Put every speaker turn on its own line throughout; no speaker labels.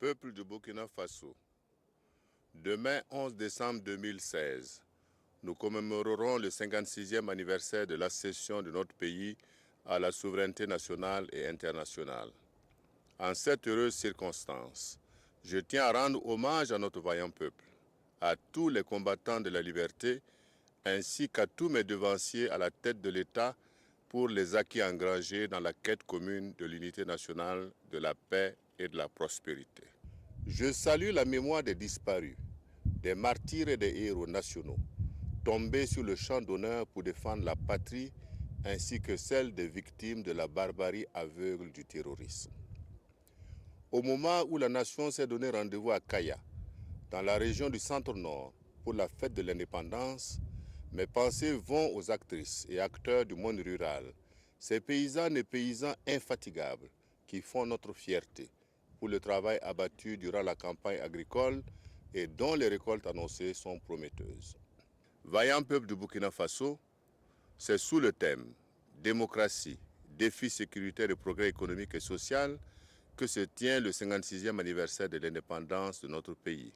Peuple du Burkina Faso, demain 11 décembre 2016, nous commémorerons le 56e anniversaire de l'accession de notre pays à la souveraineté nationale et internationale. En cette heureuse circonstance, je tiens à rendre hommage à notre vaillant peuple, à tous les combattants de la liberté, ainsi qu'à tous mes devanciers à la tête de l'État pour les acquis engrangés dans la quête commune de l'unité nationale, de la paix et de la prospérité. Je salue la mémoire des disparus, des martyrs et des héros nationaux, tombés sur le champ d'honneur pour défendre la patrie, ainsi que celle des victimes de la barbarie aveugle du terrorisme. Au moment où la nation s'est donné rendez-vous à Kaya, dans la région du Centre-Nord, pour la fête de l'indépendance, mes pensées vont aux actrices et acteurs du monde rural, ces paysannes et paysans infatigables qui font notre fierté pour le travail abattu durant la campagne agricole et dont les récoltes annoncées sont prometteuses. Vaillant peuple du Burkina Faso, c'est sous le thème « Démocratie, défis sécuritaires et progrès économique et social » que se tient le 56e anniversaire de l'indépendance de notre pays.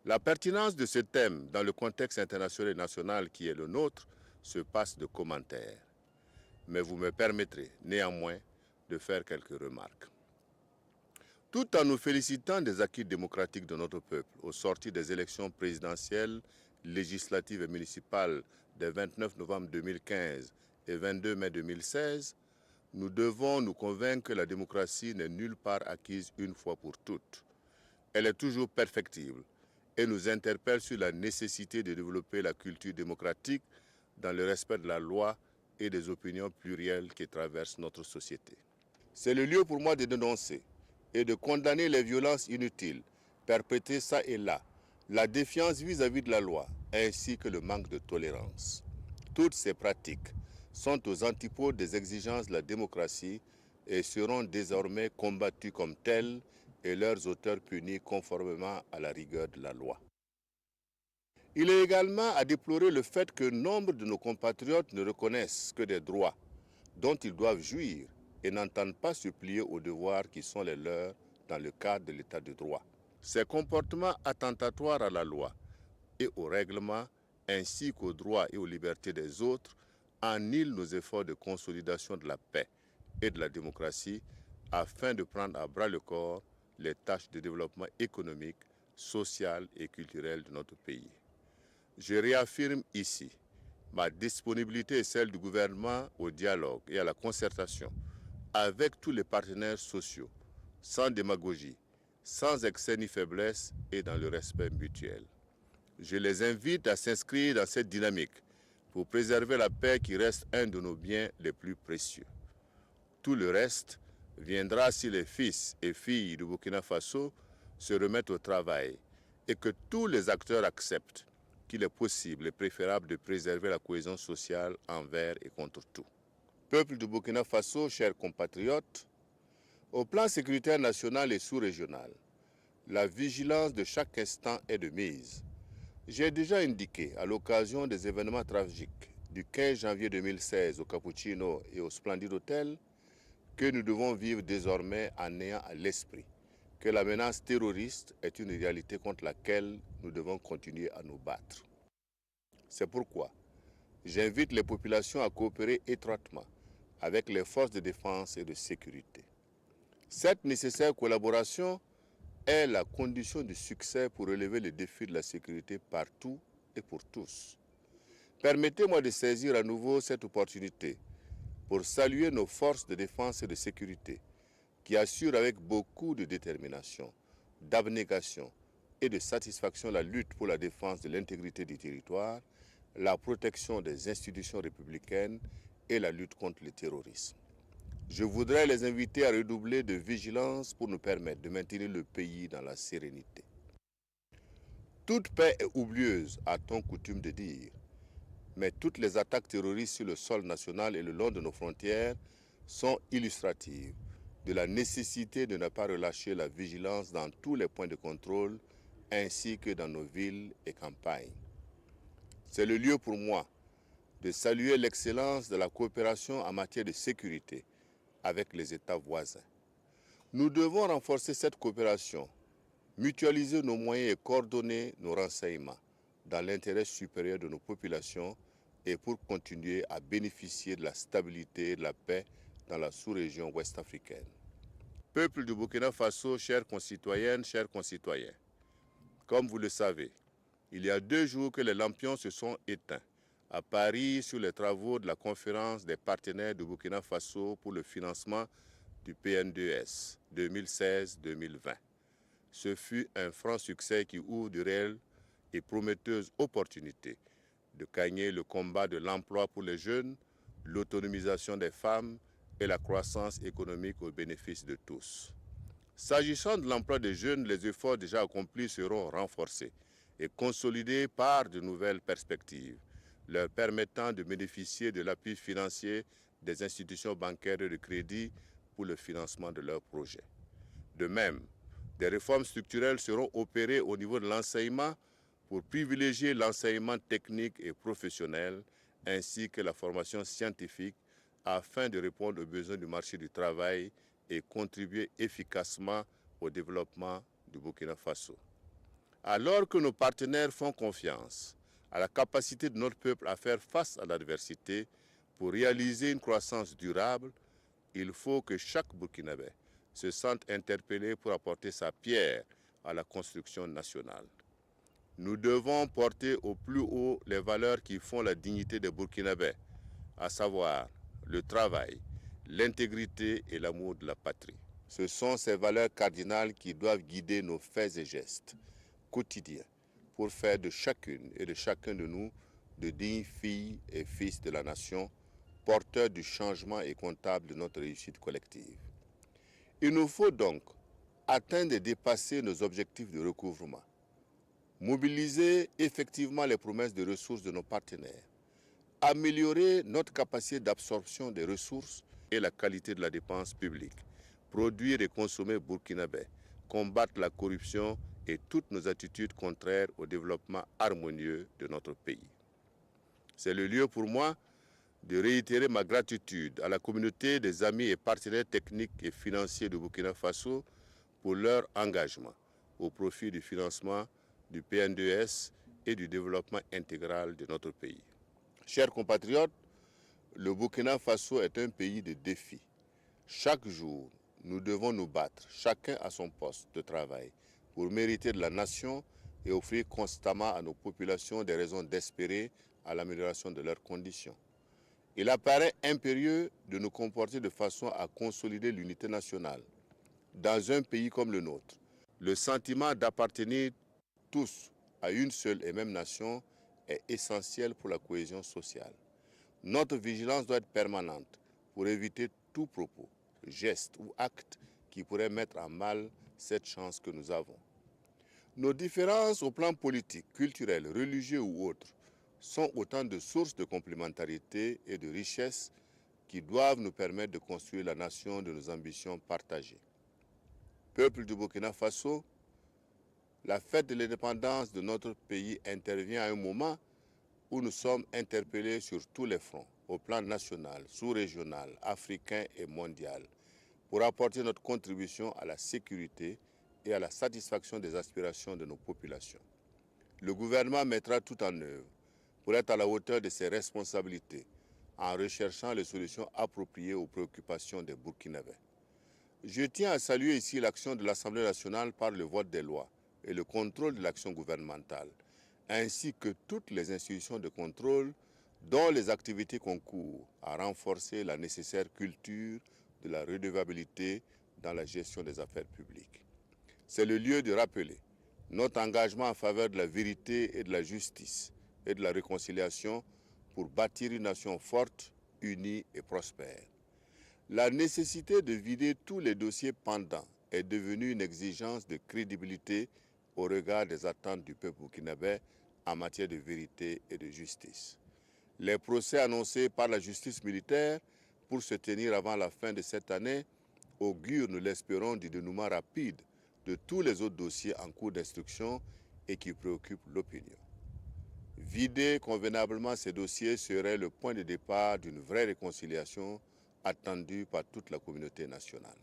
La pertinence de ce thème dans le contexte international et national qui est le nôtre se passe de commentaires. Mais vous me permettrez néanmoins de faire quelques remarques. Tout en nous félicitant des acquis démocratiques de notre peuple au sortir des élections présidentielles, législatives et municipales des 29 novembre 2015 et 22 mai 2016, nous devons nous convaincre que la démocratie n'est nulle part acquise une fois pour toutes. Elle est toujours perfectible et nous interpelle sur la nécessité de développer la culture démocratique dans le respect de la loi et des opinions plurielles qui traversent notre société. C'est le lieu pour moi de dénoncer et de condamner les violences inutiles perpétrées ça et là, la défiance vis-à-vis de la loi, ainsi que le manque de tolérance. Toutes ces pratiques sont aux antipodes des exigences de la démocratie et seront désormais combattues comme telles et leurs auteurs punis conformément à la rigueur de la loi. Il est également à déplorer le fait que nombre de nos compatriotes ne reconnaissent que des droits dont ils doivent jouir et n'entendent pas se plier aux devoirs qui sont les leurs dans le cadre de l'état de droit. Ces comportements attentatoires à la loi et au règlement, ainsi qu'aux droits et aux libertés des autres, annihilent nos efforts de consolidation de la paix et de la démocratie afin de prendre à bras le corps les tâches de développement économique, social et culturel de notre pays. Je réaffirme ici ma disponibilité et celle du gouvernement au dialogue et à la concertation avec tous les partenaires sociaux, sans démagogie, sans excès ni faiblesse et dans le respect mutuel. Je les invite à s'inscrire dans cette dynamique pour préserver la paix qui reste un de nos biens les plus précieux. Tout le reste viendra si les fils et filles du Burkina Faso se remettent au travail et que tous les acteurs acceptent qu'il est possible et préférable de préserver la cohésion sociale envers et contre tout. Peuple du Burkina Faso, chers compatriotes, au plan sécuritaire national et sous-régional, la vigilance de chaque instant est de mise. J'ai déjà indiqué à l'occasion des événements tragiques du 15 janvier 2016 au Cappuccino et au Splendid Hotel que nous devons vivre désormais en ayant à l'esprit que la menace terroriste est une réalité contre laquelle nous devons continuer à nous battre. C'est pourquoi j'invite les populations à coopérer étroitement avec les forces de défense et de sécurité. Cette nécessaire collaboration est la condition du succès pour relever les défis de la sécurité partout et pour tous. Permettez-moi de saisir à nouveau cette opportunité pour saluer nos forces de défense et de sécurité qui assurent avec beaucoup de détermination, d'abnégation et de satisfaction la lutte pour la défense de l'intégrité du territoire, la protection des institutions républicaines et la lutte contre le terrorisme. Je voudrais les inviter à redoubler de vigilance pour nous permettre de maintenir le pays dans la sérénité. Toute paix est oublieuse, a-t-on coutume de dire, mais toutes les attaques terroristes sur le sol national et le long de nos frontières sont illustratives de la nécessité de ne pas relâcher la vigilance dans tous les points de contrôle ainsi que dans nos villes et campagnes. C'est le lieu pour moi de saluer l'excellence de la coopération en matière de sécurité avec les États voisins. Nous devons renforcer cette coopération, mutualiser nos moyens et coordonner nos renseignements dans l'intérêt supérieur de nos populations et pour continuer à bénéficier de la stabilité et de la paix dans la sous-région ouest-africaine. Peuple du Burkina Faso, chères concitoyennes, chers concitoyens, comme vous le savez, il y a 2 jours que les lampions se sont éteints à Paris sur les travaux de la conférence des partenaires du Burkina Faso pour le financement du PN2S 2016-2020. Ce fut un franc succès qui ouvre de réelles et prometteuses opportunités de gagner le combat de l'emploi pour les jeunes, l'autonomisation des femmes et la croissance économique au bénéfice de tous. S'agissant de l'emploi des jeunes, les efforts déjà accomplis seront renforcés et consolidés par de nouvelles perspectives, leur permettant de bénéficier de l'appui financier des institutions bancaires et de crédit pour le financement de leurs projets. De même, des réformes structurelles seront opérées au niveau de l'enseignement pour privilégier l'enseignement technique et professionnel ainsi que la formation scientifique afin de répondre aux besoins du marché du travail et contribuer efficacement au développement du Burkina Faso. Alors que nos partenaires font confiance à la capacité de notre peuple à faire face à l'adversité pour réaliser une croissance durable, il faut que chaque Burkinabé se sente interpellé pour apporter sa pierre à la construction nationale. Nous devons porter au plus haut les valeurs qui font la dignité des Burkinabés, à savoir le travail, l'intégrité et l'amour de la patrie. Ce sont ces valeurs cardinales qui doivent guider nos faits et gestes quotidiens pour faire de chacune et de chacun de nous de dignes filles et fils de la nation, porteurs du changement et comptables de notre réussite collective. Il nous faut donc atteindre et dépasser nos objectifs de recouvrement, mobiliser effectivement les promesses de ressources de nos partenaires, améliorer notre capacité d'absorption des ressources et la qualité de la dépense publique, produire et consommer burkinabé, combattre la corruption et toutes nos attitudes contraires au développement harmonieux de notre pays. C'est le lieu pour moi de réitérer ma gratitude à la communauté des amis et partenaires techniques et financiers du Burkina Faso pour leur engagement au profit du financement du PN2S et du développement intégral de notre pays. Chers compatriotes, le Burkina Faso est un pays de défis. Chaque jour, nous devons nous battre, chacun à son poste de travail, pour mériter de la nation et offrir constamment à nos populations des raisons d'espérer à l'amélioration de leurs conditions. Il apparaît impérieux de nous comporter de façon à consolider l'unité nationale. Dans un pays comme le nôtre, le sentiment d'appartenir tous à une seule et même nation est essentiel pour la cohésion sociale. Notre vigilance doit être permanente pour éviter tout propos, geste ou acte qui pourrait mettre à mal cette chance que nous avons. Nos différences au plan politique, culturel, religieux ou autres sont autant de sources de complémentarité et de richesse qui doivent nous permettre de construire la nation de nos ambitions partagées. Peuple du Burkina Faso, la fête de l'indépendance de notre pays intervient à un moment où nous sommes interpellés sur tous les fronts, au plan national, sous-régional, africain et mondial, pour apporter notre contribution à la sécurité et à la satisfaction des aspirations de nos populations. Le gouvernement mettra tout en œuvre pour être à la hauteur de ses responsabilités en recherchant les solutions appropriées aux préoccupations des Burkinabés. Je tiens à saluer ici l'action de l'Assemblée nationale par le vote des lois et le contrôle de l'action gouvernementale, ainsi que toutes les institutions de contrôle dont les activités concourent à renforcer la nécessaire culture de la redevabilité dans la gestion des affaires publiques. C'est le lieu de rappeler notre engagement en faveur de la vérité et de la justice et de la réconciliation pour bâtir une nation forte, unie et prospère. La nécessité de vider tous les dossiers pendants est devenue une exigence de crédibilité au regard des attentes du peuple burkinabé en matière de vérité et de justice. Les procès annoncés par la justice militaire pour se tenir avant la fin de cette année augurent, nous l'espérons, du dénouement rapide de tous les autres dossiers en cours d'instruction et qui préoccupent l'opinion. Vider convenablement ces dossiers serait le point de départ d'une vraie réconciliation attendue par toute la communauté nationale.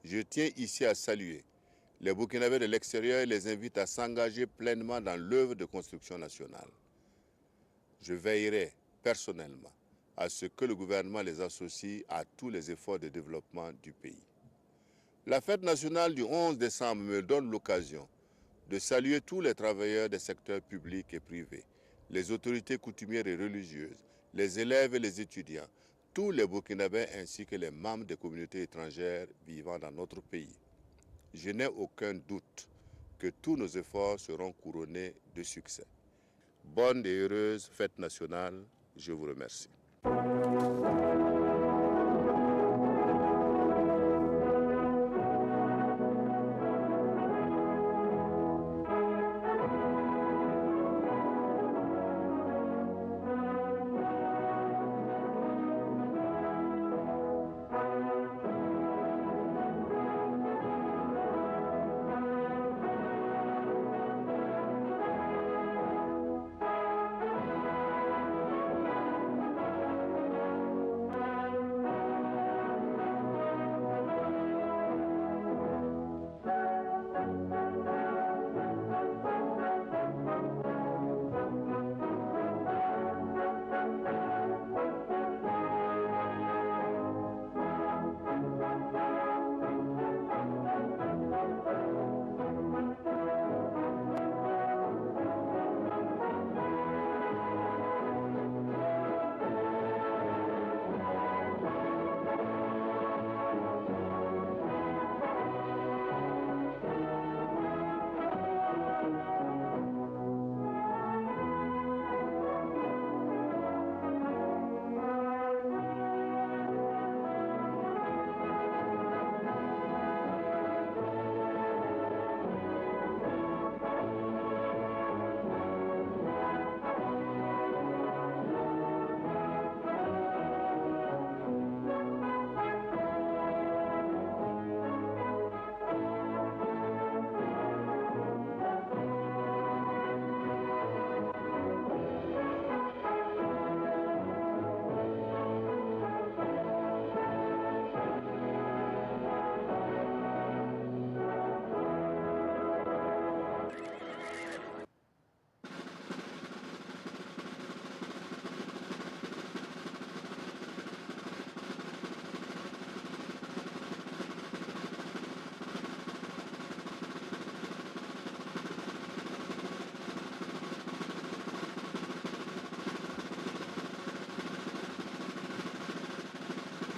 Je tiens ici à saluer les Burkinabés de l'extérieur et les invite à s'engager pleinement dans l'œuvre de construction nationale. Je veillerai personnellement à ce que le gouvernement les associe à tous les efforts de développement du pays. La fête nationale du 11 décembre me donne l'occasion de saluer tous les travailleurs des secteurs publics et privés, les autorités coutumières et religieuses, les élèves et les étudiants, tous les Burkinabés ainsi que les membres des communautés étrangères vivant dans notre pays. Je n'ai aucun doute que tous nos efforts seront couronnés de succès. Bonne et heureuse fête nationale, je vous remercie.